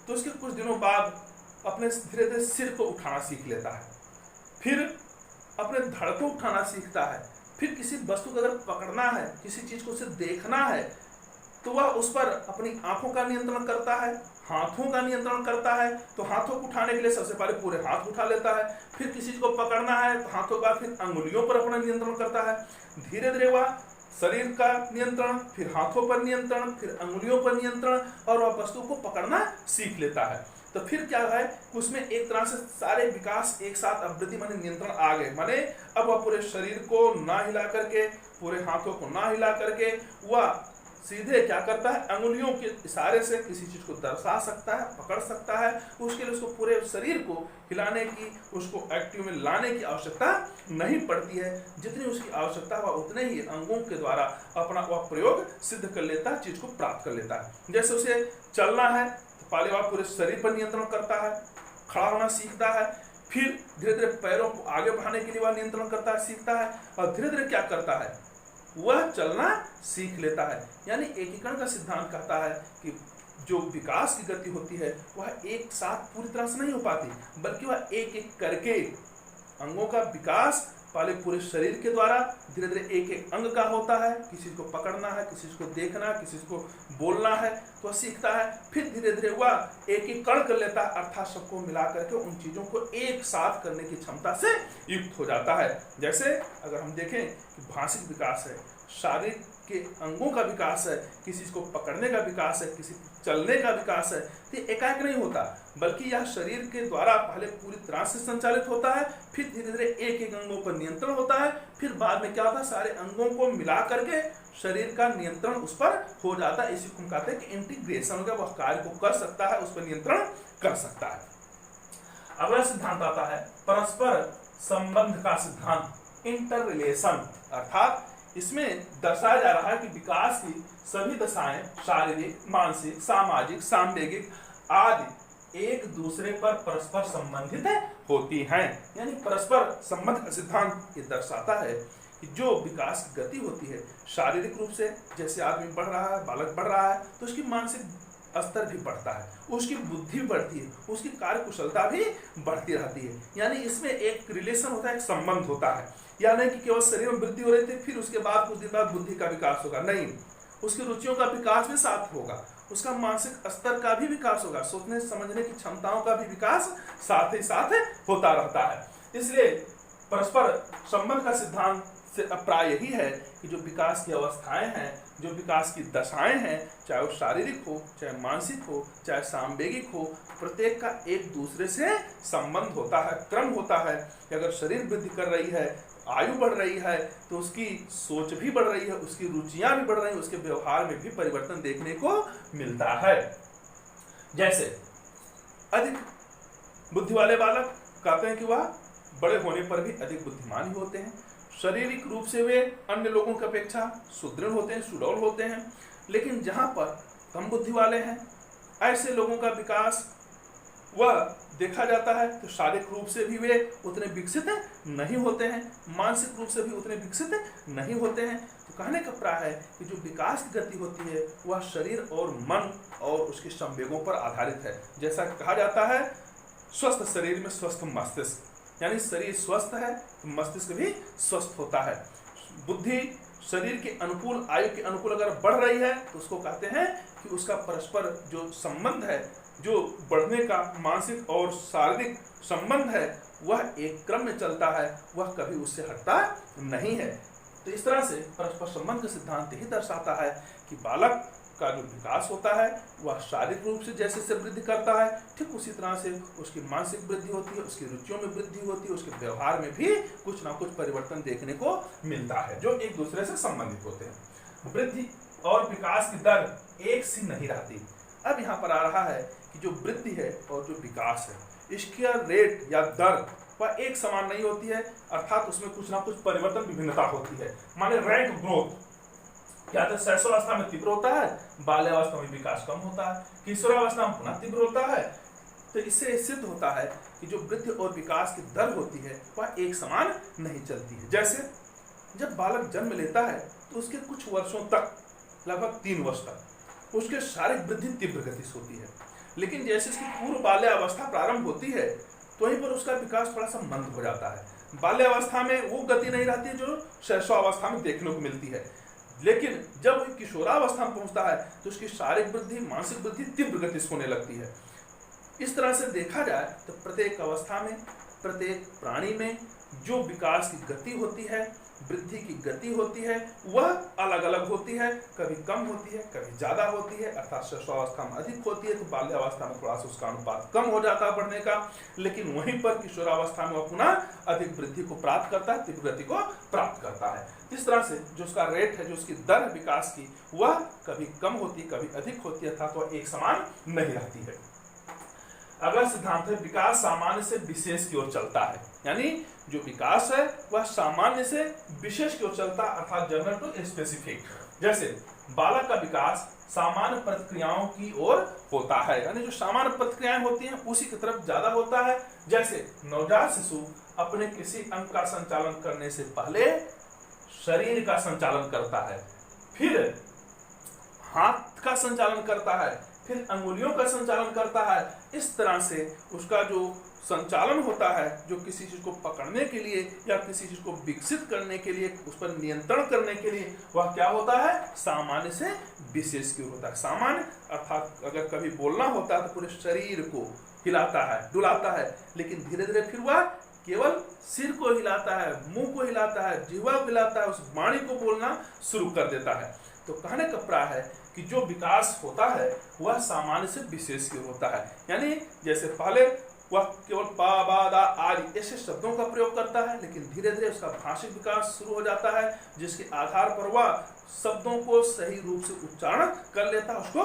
S1: तो उसके कुछ दिनों बाद अपने धीरे धीरे सिर को उठाना सीख लेता है, फिर अपने धड़ को उठाना सीखता है, फिर किसी वस्तु को अगर पकड़ना है, किसी चीज को उसे देखना है तो वह उस पर अपनी आंखों का नियंत्रण करता है, हाथों का नियंत्रण करता है। तो हाथों को उठाने के लिए सबसे पहले पूरे हाथ उठा लेता है, फिर किसी चीज को पकड़ना है तो हाथों का, फिर अंगुलियों पर अपना नियंत्रण करता है। धीरे धीरे वह शरीर का नियंत्रण, फिर हाथों पर नियंत्रण, फिर अंगुलियों पर नियंत्रण, और वह वस्तु को पकड़ना सीख लेता है। तो फिर क्या है, उसमें एक तरह से सारे विकास एक साथ अवृद्धि माने नियंत्रण आ गए। माने अब वह पूरे शरीर को ना हिला करके, पूरे हाथों को ना हिला करके, वह सीधे क्या करता है, अंगुलियों के इशारे से किसी चीज को दर्शा सकता है, पकड़ सकता है। उसके लिए उसको पूरे शरीर को हिलाने की, उसको एक्टिव में लाने की आवश्यकता नहीं पड़ती है। जितनी उसकी आवश्यकता वह उतने ही अंगों के द्वारा अपना वह प्रयोग सिद्ध कर लेता है, चीज को प्राप्त कर लेता है। जैसे उसे चलना है तो पहले वह पूरे शरीर पर नियंत्रण करता है, खड़ा होना सीखता है, फिर धीरे धीरे पैरों को आगे बढ़ाने के लिए वह नियंत्रण करता है, सीखता है, और धीरे धीरे क्या करता है, वह चलना सीख लेता है। यानी एकीकरण का सिद्धांत कहता है कि जो विकास की गति होती है वह एक साथ पूरी तरह से नहीं हो पाती, बल्कि वह एक एक करके अंगों का विकास पहले पूरे शरीर के द्वारा धीरे धीरे एक एक अंग का होता है। किसी को पकड़ना है, किसी को देखना, किसी को बोलना है तो सीखता है, फिर धीरे धीरे वह एकीकरण कर लेता है, अर्थात सबको मिला करके उन चीजों को एक साथ करने की क्षमता से युक्त हो जाता है। जैसे अगर हम देखें कि भाषिक विकास है, शारीरिक के अंगों का विकास है, किसी को पकड़ने का विकास है, किसी चलने का विकास है, तो एकाएक नहीं होता, बल्कि यह शरीर के द्वारा पहले पूरी तरह से संचालित होता है, फिर धीरे धीरे एक एक अंगों पर नियंत्रण होता है, फिर बाद में क्या होता है, सारे अंगों को मिला करके शरीर का नियंत्रण उस पर हो जाता है। इसी को हम कहते हैं कि इंटीग्रेशन हो गया, वह कार्य को कर सकता है, उस पर नियंत्रण कर सकता है। अगला सिद्धांत आता है परस्पर संबंध का सिद्धांत, इंटर रिलेशन। अर्थात इसमें दर्शाया जा रहा है कि विकास की सभी दशाएं शारीरिक, मानसिक, सामाजिक, सांवेगिक आदि एक दूसरे पर परस्पर संबंधित होती हैं। यानी परस्पर संबंध का सिद्धांत ये दर्शाता है कि जो विकास की गति होती है शारीरिक रूप से, जैसे आदमी बढ़ रहा है, बालक बढ़ रहा है, तो उसकी मानसिक स्तर भी बढ़ता है, उसकी बुद्धि भी बढ़ती है, उसकी कार्य कुशलता भी बढ़ती रहती है। यानी इसमें एक रिलेशन होता है, एक संबंध होता है। या नहीं कि केवल शरीर में वृद्धि हो रही थी, फिर उसके बाद कुछ दिन बाद बुद्धि का विकास होगा, नहीं, उसकी रुचियों का विकास भी साथ होगा, उसका मानसिक स्तर का भी विकास होगा, सोचने समझने की क्षमताओं का भी विकास साथ ही साथ होता रहता है। इसलिए परस्पर संबंध का सिद्धांत से अभिप्राय यही है कि जो विकास की अवस्थाएं हैं, जो विकास की दशाएं हैं, चाहे वो शारीरिक हो, चाहे मानसिक हो, चाहे सांवेगिक हो, प्रत्येक का एक दूसरे से संबंध होता है, क्रम होता है कि अगर शरीर वृद्धि कर रही है, आयु बढ़ रही है, तो उसकी सोच भी बढ़ रही है, उसकी रुचियां भी बढ़ रही हैं, उसके व्यवहार में भी परिवर्तन देखने को मिलता है। जैसे अधिक बुद्धि वाले बालक कहते हैं कि वह बड़े होने पर भी अधिक बुद्धिमान ही होते हैं, शारीरिक रूप से वे अन्य लोगों की अपेक्षा सुदृढ़ होते हैं, सुडौल होते हैं। लेकिन जहां पर कम बुद्धि वाले हैं, ऐसे लोगों का विकास वह देखा जाता है तो शारीरिक रूप से भी वे उतने विकसित नहीं होते हैं, मानसिक रूप से भी उतने विकसित नहीं होते हैं। तो कहने का प्राय है कि जो विकास की गति होती है वह शरीर और मन और उसके संवेगों पर आधारित है। जैसा कहा जाता है, स्वस्थ शरीर में स्वस्थ मस्तिष्क, यानी शरीर स्वस्थ है तो मस्तिष्क भी स्वस्थ होता है। बुद्धि शरीर के अनुकूल, आयु के अनुकूल अगर बढ़ रही है तो उसको कहते हैं कि उसका परस्पर जो संबंध है, जो बढ़ने का मानसिक और शारीरिक संबंध है, वह एक क्रम में चलता है, वह कभी उससे हटता नहीं है। तो इस तरह से परस्पर संबंध का सिद्धांत ही दर्शाता है कि बालक का जो विकास होता है वह शारीरिक रूप से जैसे से वृद्धि करता है, ठीक उसी तरह से उसकी मानसिक वृद्धि होती है, उसकी रुचियों में वृद्धि होती है, उसके व्यवहार में भी कुछ ना कुछ परिवर्तन देखने को मिलता है, जो एक दूसरे से संबंधित होते हैं। वृद्धि और विकास की दर एक सी नहीं रहती। अब यहाँ पर आ रहा है कि जो वृद्धि है और जो विकास है, इसका रेट या दर वह एक समान नहीं होती है, अर्थात उसमें कुछ ना कुछ परिवर्तन, विभिन्नता होती है। माने रैंक ग्रोथ, या तो शैशवावस्था में तीव्र होता है, बाल्यावस्था में विकास कम होता है, किशोरावस्था में पुनः तीव्र होता है। तो इससे सिद्ध होता है कि जो वृद्धि और विकास की दर होती है वह एक समान नहीं चलती है। जैसे जब बालक जन्म लेता है तो उसके कुछ वर्षों तक, लगभग 3 वर्ष तक, उसके शारीरिक वृद्धि तीव्र गति से होती है। लेकिन जैसे इसकी पूर्व बाल्यावस्था प्रारंभ होती है तो वहीं पर उसका विकास थोड़ा सा मंद हो जाता है। बाल्यावस्था में वो गति नहीं रहती है जो शैशवावस्था में देखने को मिलती है। लेकिन जब वो किशोरावस्था में पहुंचता है तो उसकी शारीरिक वृद्धि, मानसिक वृद्धि तीव्र गति से होने लगती है। इस तरह से देखा जाए तो प्रत्येक अवस्था में, प्रत्येक प्राणी में जो विकास की गति होती है, वृद्धि की गति होती है, वह अलग अलग होती है। कभी कम होती है, कभी ज्यादा होती है, अर्थात शैशवावस्था में अधिक होती है तो बाल्यावस्था में थोड़ा सा उसका अनुपात कम हो जाता है बढ़ने का। लेकिन वहीं पर किशोरावस्था में वह पुनः अधिक वृद्धि को प्राप्त करता है, तीव्र गति को प्राप्त करता है। इस तरह से जो उसका रेट है, जो उसकी दर विकास की, वह कभी कम होती, कभी अधिक होती है, अर्थात वह एक समान नहीं रहती है। अगला सिद्धांत है, विकास सामान्य से विशेष की ओर चलता है। यानी जो विकास है वह सामान्य से विशेष की ओर चलता है, अर्थात जनरल टू स्पेसिफिक। जैसे बालक का विकास सामान्य प्रतिक्रियाओं की ओर होता है, यानी जो सामान्य प्रतिक्रियाएं होती हैं उसी की तरफ ज्यादा होता है। जैसे नवजात शिशु अपने किसी अंग का संचालन करने से पहले शरीर का संचालन करता है, फिर हाथ का संचालन करता है, फिर अंगुलियों का संचालन करता है। इस तरह से उसका जो संचालन होता है, जो किसी चीज को पकड़ने के लिए या किसी चीज को विकसित करने के लिए, उस पर नियंत्रण करने के लिए, वह क्या होता है, सामान्य से विशेष की ओर होता है। सामान्य अर्थात अगर कभी बोलना होता है तो पूरे शरीर को हिलाता है, डुलाता है, लेकिन धीरे धीरे फिर वह केवल सिर को हिलाता है, मुंह को हिलाता है, जिह्वा को हिलाता है, उस वाणी को बोलना शुरू कर देता है। तो कहने का प्राय है कि जो विकास होता है वह सामान्य से विशेष की ओर होता है। यानी जैसे पहले वह केवल पा बा दा आदि ऐसे शब्दों का प्रयोग करता है, लेकिन धीरे धीरे उसका भाषिक विकास शुरू हो जाता है, जिसके आधार पर वह शब्दों को सही रूप से उच्चारण कर लेता है, उसको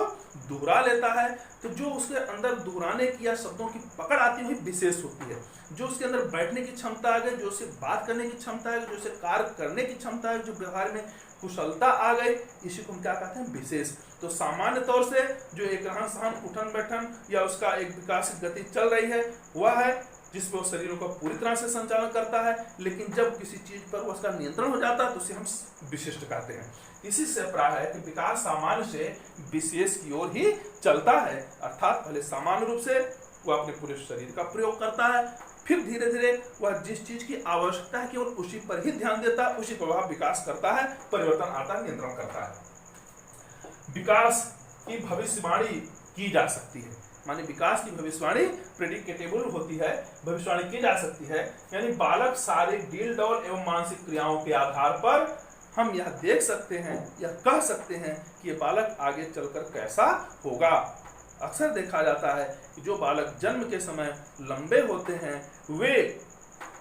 S1: दोहरा लेता है। तो जो उसके अंदर दोहराने की या शब्दों की पकड़ आती हुई विशेष होती है, जो उसके अंदर बैठने की क्षमता आ गई, जो उसे बात करने की क्षमता है, जो उसे कार्य करने की क्षमता है, जो व्यवहार में कुशलता आ गई, इसी को हम क्या कहते हैं, विशेष। तो सामान्य तौर से जो एक रहन सहन उठन बैठन या उसका एक विकासिक गति चल रही है, वह है जिसमें वो शरीरों का पूरी तरह से संचालन करता है। लेकिन जब किसी चीज पर उसका नियंत्रण हो जाता है तो उसे हम विशिष्ट कहते हैं। इसी से प्राय है कि विकास सामान्य से विशेष की ओर ही चलता है, अर्थात पहले सामान्य रूप से वह अपने पूरे शरीर का प्रयोग करता है, फिर धीरे धीरे वह जिस चीज की आवश्यकता है केवल उसी पर ही ध्यान देता है, उसी पर वह विकास करता है, परिवर्तन आता है, नियंत्रण करता है। विकास की भविष्यवाणी की जा सकती है, माने विकास की भविष्यवाणी प्रेडिकेटेबल होती है, भविष्यवाणी की जा सकती है। यानी बालक शारीरिक डील डौल एवं मानसिक क्रियाओं के आधार पर हम यह देख सकते हैं या कह सकते हैं कि ये बालक आगे चलकर कैसा होगा। अक्सर देखा जाता है कि जो बालक जन्म के समय लंबे होते हैं वे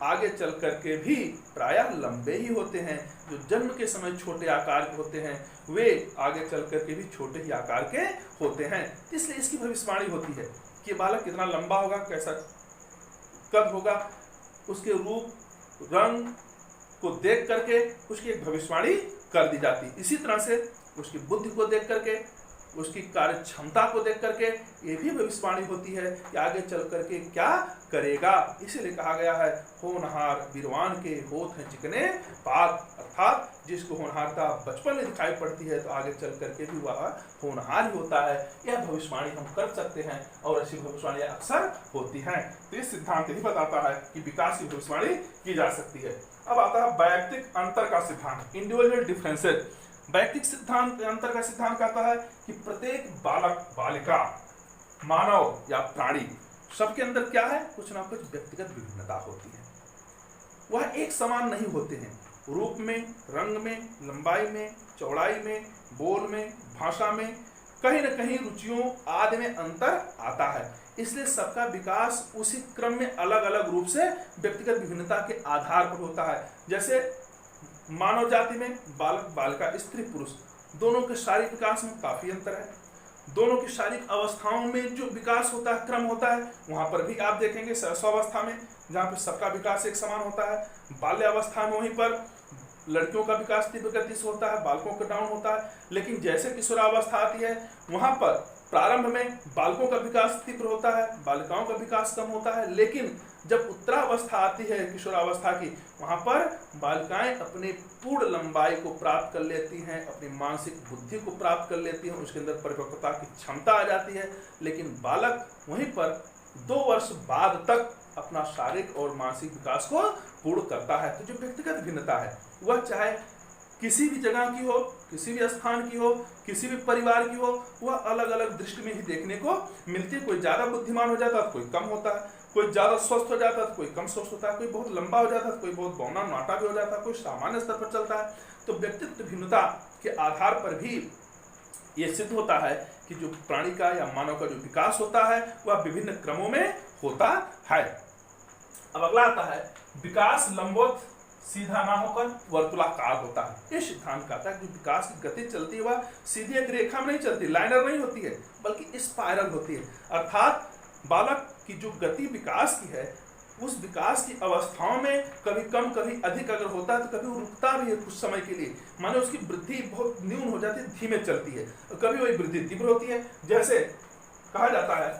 S1: आगे चल करके भी प्रायः लंबे ही होते हैं, जो जन्म के समय छोटे आकार के होते हैं वे आगे चल करके भी छोटे ही आकार के होते हैं। इसलिए इसकी भविष्यवाणी होती है कि बालक कितना लंबा होगा, कैसा कद होगा, उसके रूप रंग को देख करके उसकी एक भविष्यवाणी कर दी जाती। इसी तरह से उसकी बुद्धि को देख करके, उसकी कार्य क्षमता को देख करके ये भी भविष्यवाणी होती है कि आगे चल करके क्या करेगा। इसीलिए कहा गया है होनहार वीरवान के होत हैं चिकने पात, अर्थात जिसको होनहारता बचपन में दिखाई पड़ती है तो आगे चल करके भी वह होनहार ही होता है। यह भविष्यवाणी हम कर सकते हैं और ऐसी भविष्यवाणी अक्सर होती हैं। तो ये सिद्धांत ही बताता है कि विकास की भविष्यवाणी की जा सकती है। अब आता है वैयक्तिक अंतर का सिद्धांत, इंडिविजुअल डिफरेंसेस। वैयक्तिक सिद्धांत अंतर का सिद्धांत कहता है कि प्रत्येक बालक बालिका मानव या प्राणी सबके अंदर क्या है, कुछ ना कुछ व्यक्तिगत विभिन्नता होती है। वह एक समान नहीं होते हैं, रूप में, रंग में, लंबाई में, चौड़ाई में, बोल में, भाषा में, कहीं न कहीं रुचियों आदि में अंतर आता है। इसलिए सबका विकास उसी क्रम में अलग अलग रूप से व्यक्तिगत विभिन्नता के आधार पर होता है। जैसे मानव जाति में बालक बालिका स्त्री पुरुष दोनों के शारीरिक विकास में काफी अंतर है। दोनों की शारीरिक अवस्थाओं में जो विकास होता है, क्रम होता है, वहां पर भी आप देखेंगे शैशवावस्था में जहाँ पे सबका विकास एक समान होता है, बाल्यावस्था में वहीं पर लड़कियों का विकास तीव्र गति से होता है, बालकों का डाउन होता है। लेकिन जैसे किशोरावस्था आती है वहां पर प्रारंभ में बालकों का विकास तीव्र होता है, बालिकाओं का विकास कम होता है। लेकिन जब उत्तरावस्था आती है किशोरावस्था की, वहां पर बालिकाएं अपनी पूर्ण लंबाई को प्राप्त कर लेती हैं, अपनी मानसिक बुद्धि को प्राप्त कर लेती हैं, उसके अंदर परिपक्वता की क्षमता आ जाती है। लेकिन बालक वहीं पर 2 वर्ष बाद तक अपना शारीरिक और मानसिक विकास को पूर्ण करता है। तो जो व्यक्तिगत भिन्नता है वह चाहे किसी भी जगह की हो, किसी भी स्थान की हो, किसी भी परिवार की हो, वह अलग अलग दृष्टि में ही देखने को मिलती है। कोई ज्यादा बुद्धिमान हो जाता है, कोई कम होता है, कोई ज्यादा स्वस्थ हो जाता है, कोई कम स्वस्थ होता है, कोई बहुत लंबा हो जाता है, कोई बहुत बौना नाटा भी हो जाता है, कोई सामान्य स्तर पर चलता है। तो व्यक्तित्व भिन्नता के आधार पर भी ये सिद्ध होता है कि जो प्राणी का या मानव का जो विकास होता है वह विभिन्न क्रमों में होता है। अब अगला आता है विकास लंबवत सीधा ना होकर वर्तुलाकार होता है। ये सिद्धांत कहता है कि विकास की गति चलती है वह सीधी एक रेखा में नहीं चलती, लाइनर नहीं होती है, बल्कि स्पाइरल होती है। अर्थात बालक की जो गति विकास की है उस विकास की अवस्थाओं में कभी कम कभी अधिक अगर होता है तो कभी वो रुकता भी है कुछ समय के लिए, माने उसकी वृद्धि बहुत न्यून हो जाती है, धीमे चलती है, और कभी वही वृद्धि तीव्र होती है। जैसे कहा जाता है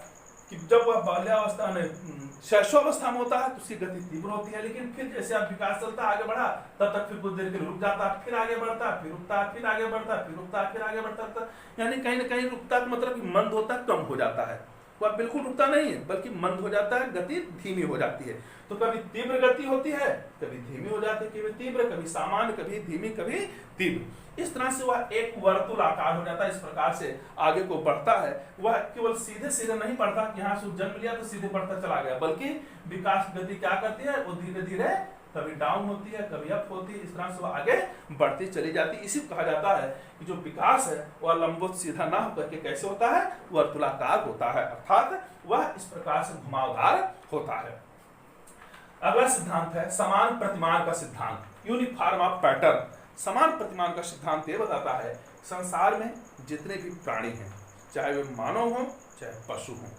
S1: कि जब वह बाल्यावस्था में शैशवावस्था में होता है तो उसकी गति तीव्र होती है, लेकिन फिर जैसे आप विकास चलता है आगे बढ़ा तब तक फिर कुछ देर के लिए रुक जाता है, फिर आगे बढ़ता है, फिर रुकता है, फिर आगे बढ़ता है, फिर रुकता है, फिर आगे बढ़ता है। यानी कहीं ना कहीं रुकता मतलब मंद होता, कम हो जाता है। वह बिल्कुल रुकता नहीं है बल्कि मंद हो जाता है, गति धीमी हो जाती है। तो कभी तीव्र गति होती है, कभी धीमी हो जाती है, कभी तीव्र, कभी सामान्य, कभी धीमी, कभी तीव्र। इस तरह से वह एक वर्तुलाकार हो जाता है। इस प्रकार से आगे को बढ़ता है। वह केवल सीधे सीधे नहीं बढ़ता कि यहाँ से जन्म लिया तो सीधे बढ़ता चला गया, बल्कि विकास गति क्या करती है, वो धीरे धीरे कभी डाउन होती है, कभी अप होती है। इस तरह से वह आगे बढ़ती चली जाती है। इसी कहा जाता है कि जो विकास है वह लंबवत सीधा ना होकर के कैसे होता है, वर्तुलाकार होता है। अर्थात वह इस प्रकार से घुमावदार होता है। अगला सिद्धांत है समान प्रतिमान का सिद्धांत, यूनिफॉर्म ऑफ पैटर्न। समान प्रतिमान का सिद्धांत ये बताता है संसार में जितने भी प्राणी हैं, चाहे वे मानव हों चाहे पशु हों,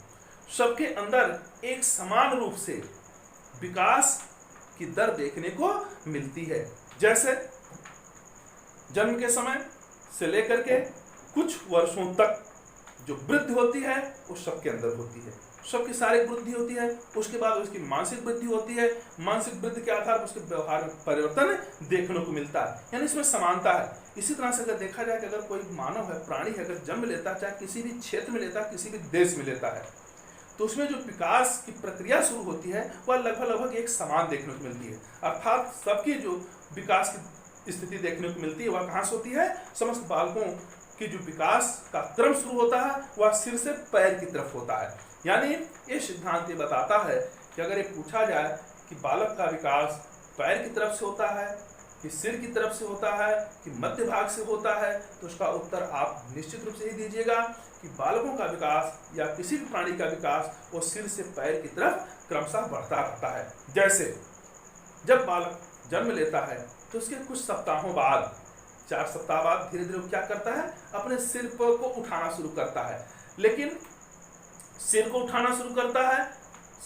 S1: सबके अंदर एक समान रूप से विकास की दर देखने को मिलती है। जैसे जन्म के समय से लेकर के कुछ वर्षों तक जो वृद्धि होती है वो सबके अंदर होती है, सबकी शारीरिक वृद्धि होती है, उसके बाद उसकी मानसिक वृद्धि होती है, मानसिक वृद्धि के आधार पर उसके व्यवहार में परिवर्तन देखने को मिलता है, यानी इसमें समानता है। इसी तरह से अगर देखा जाए कि अगर कोई मानव है, प्राणी है, अगर जन्म लेता है, चाहे किसी भी क्षेत्र में लेता है, किसी भी देश में लेता है, तो उसमें जो विकास की प्रक्रिया शुरू होती है वह लगभग एक समान देखने को मिलती है। अर्थात सबकी जो विकास की स्थिति देखने को मिलती है वह कहाँ से होती है? समस्त बालकों की जो विकास का क्रम शुरू होता है वह सिर से पैर की तरफ होता है। यानी ये सिद्धांत ये बताता है कि अगर ये पूछा जाए कि बालक का विकास पैर की तरफ से होता है कि सिर की तरफ से होता है कि मध्य भाग से होता है, तो उसका उत्तर आप निश्चित रूप से ही दीजिएगा कि बालकों का विकास या किसी भी प्राणी का विकास वो सिर से पैर की तरफ क्रमशः बढ़ता रहता है। जैसे जब बालक जन्म लेता है तो उसके कुछ सप्ताहों बाद, 4 सप्ताह बाद धीरे धीरे क्या करता है? अपने सिर को उठाना शुरू करता है। लेकिन सिर को उठाना शुरू करता है,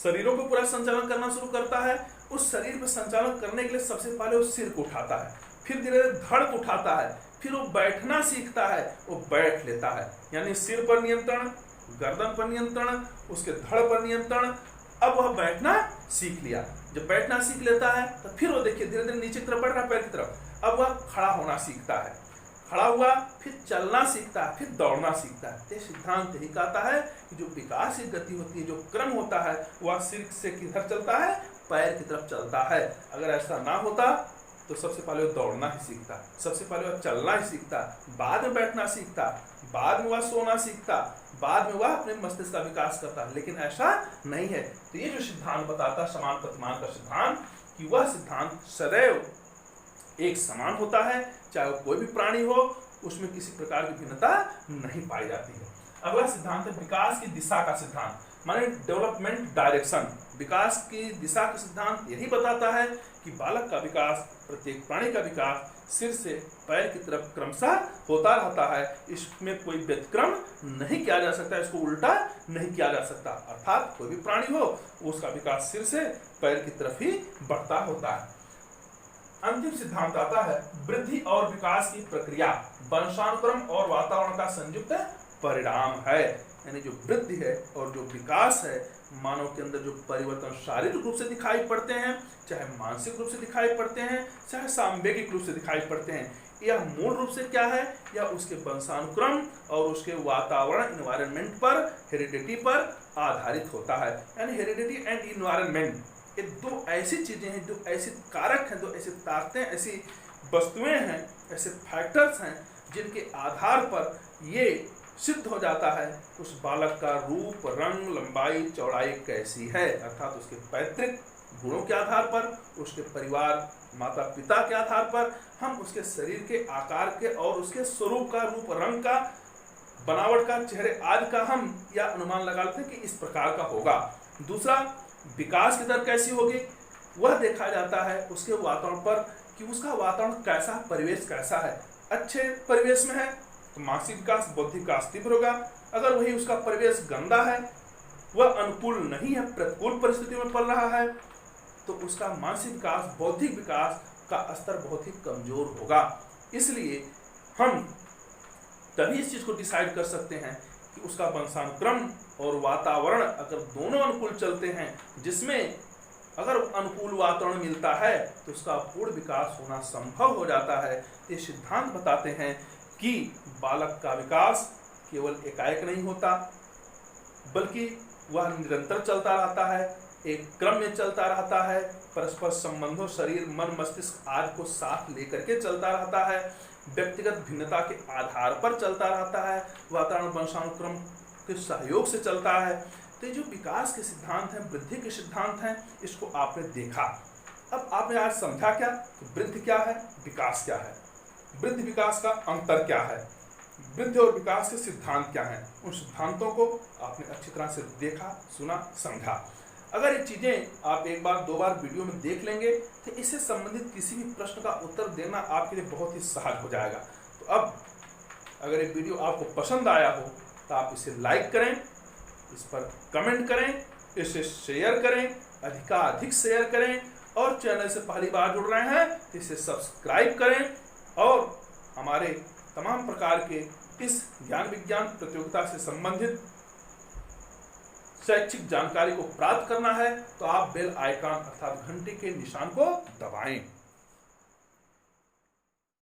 S1: शरीरों को पूरा संचालन करना शुरू करता है। उस शरीर पर संचालन करने के लिए सबसे पहले वो सिर को उठाता है, फिर धीरे धीरे धड़ को उठाता है, फिर वो बैठना सीखता है, वो बैठ लेता है। यानी सिर पर नियंत्रण, गर्दन पर नियंत्रण, उसके धड़ पर नियंत्रण। अब वह बैठना सीख लिया। जब बैठना सीख लेता है तो फिर वो देखिए धीरे धीरे नीचे की तरफ बढ़ रहा है, पैर की तरफ। अब वह खड़ा होना सीखता है, खड़ा हुआ, फिर चलना सीखता है, फिर दौड़ना सीखता है। ये सिद्धांत यही कहता है कि जो विकास की गति होती है, जो क्रम होता है, वह सिर से किधर चलता है? पैर की तरफ चलता है। अगर ऐसा ना होता तो सबसे पहले वो दौड़ना ही सीखता, सबसे पहले वह चलना ही सीखता, बाद में बैठना सीखता, बाद में वह सोना सीखता, बाद में वह अपने मस्तिष्क का विकास करता। लेकिन ऐसा नहीं है। तो ये जो सिद्धांत बताता समान प्रतिमान का सिद्धांत, कि वह सिद्धांत सदैव एक समान होता है, चाहे वो कोई भी प्राणी हो, उसमें किसी प्रकार की भिन्नता नहीं पाई जाती है। अगला सिद्धांत है विकास की दिशा का सिद्धांत, माने डेवलपमेंट डायरेक्शन। विकास की दिशा का सिद्धांत यही बताता है कि बालक का विकास, प्रत्येक प्राणी का विकास सिर से पैर की तरफ क्रमशः होता रहता है। इसमें कोई व्यतिक्रम नहीं किया जा सकता, इसको उल्टा नहीं किया जा सकता। अर्थात कोई भी प्राणी हो उसका विकास सिर से पैर की तरफ ही बढ़ता होता है। अंतिम सिद्धांत आता है वृद्धि और विकास की प्रक्रिया वंशानुक्रम और वातावरण का संयुक्त परिणाम है। यानी जो वृद्धि है और जो विकास है, मानव के अंदर जो परिवर्तन शारीरिक रूप से दिखाई पड़ते हैं, चाहे मानसिक रूप से दिखाई पड़ते हैं, चाहे सांवेगिक रूप से दिखाई पड़ते हैं, यह मूल रूप से क्या है? यह उसके वंशानुक्रम और उसके वातावरण, इन्वायरमेंट पर, हेरिडिटी पर आधारित होता है। यानी हेरिडिटी एंड इन्वायरमेंट, ये दो ऐसी चीजें हैं, दो ऐसे कारक हैं, दो ऐसी ताकतें, ऐसी वस्तुएं हैं, ऐसे फैक्टर्स हैं जिनके आधार पर ये सिद्ध हो जाता है उस बालक का रूप, रंग, लंबाई, चौड़ाई कैसी है। अर्थात उसके पैतृक गुणों के आधार पर, उसके परिवार, माता पिता के आधार पर हम उसके शरीर के आकार के और उसके स्वरूप का, रूप, रंग का, बनावट का, चेहरे आदि का हम यह अनुमान लगा लेते हैं कि इस प्रकार का होगा। दूसरा, विकास की दर कैसी होगी वह देखा जाता है उसके वातावरण पर कि उसका वातावरण कैसा, परिवेश कैसा है। अच्छे परिवेश में है तो मानसिक विकास, बौद्धिक विकास तीव्र होगा। अगर वही उसका परिवेश गंदा है, वह अनुकूल नहीं है, प्रतिकूल परिस्थितियों में पड़ रहा है, तो उसका मानसिक विकास, बौद्धिक विकास का स्तर बहुत ही कमजोर होगा। इसलिए हम तभी इस चीज को डिसाइड कर सकते हैं कि उसका वंशानुक्रम और वातावरण अगर दोनों अनुकूल चलते हैं, जिसमें अगर अनुकूल वातावरण मिलता है तो उसका पूर्ण विकास होना संभव हो जाता है। ये सिद्धांत बताते हैं कि बालक का विकास केवल एकाएक नहीं होता, बल्कि वह निरंतर चलता रहता है, एक क्रम में चलता रहता है, परस्पर संबंधों, शरीर, मन, मस्तिष्क आदि को साथ लेकर के चलता रहता है, व्यक्तिगत भिन्नता के आधार पर चलता रहता है, वातावरण, वंशानुक्रम के सहयोग से चलता है। तो ये जो विकास के सिद्धांत हैं, वृद्धि के सिद्धांत हैं, इसको आपने देखा। अब आपने आज समझा क्या कि वृद्धि क्या है, विकास क्या है, वृद्धि विकास का अंतर क्या है, वृद्धि और विकास के सिद्धांत क्या हैं। उन सिद्धांतों को आपने अच्छी तरह से देखा, सुना, समझा। अगर ये चीजें आप एक बार दो बार वीडियो में देख लेंगे तो इससे संबंधित किसी भी प्रश्न का उत्तर देना आपके लिए बहुत ही सहज हो जाएगा। तो अब अगर ये वीडियो आपको पसंद आया हो तो आप इसे लाइक करें, इस पर कमेंट करें, इसे शेयर करें, अधिकाधिक शेयर करें, और चैनल से पहली बार जुड़ रहे हैं तो इसे सब्सक्राइब करें। और हमारे तमाम प्रकार के इस ज्ञान विज्ञान प्रतियोगिता से संबंधित शैक्षिक जानकारी को प्राप्त करना है तो आप बेल आइकन अर्थात घंटी के निशान को दबाएं।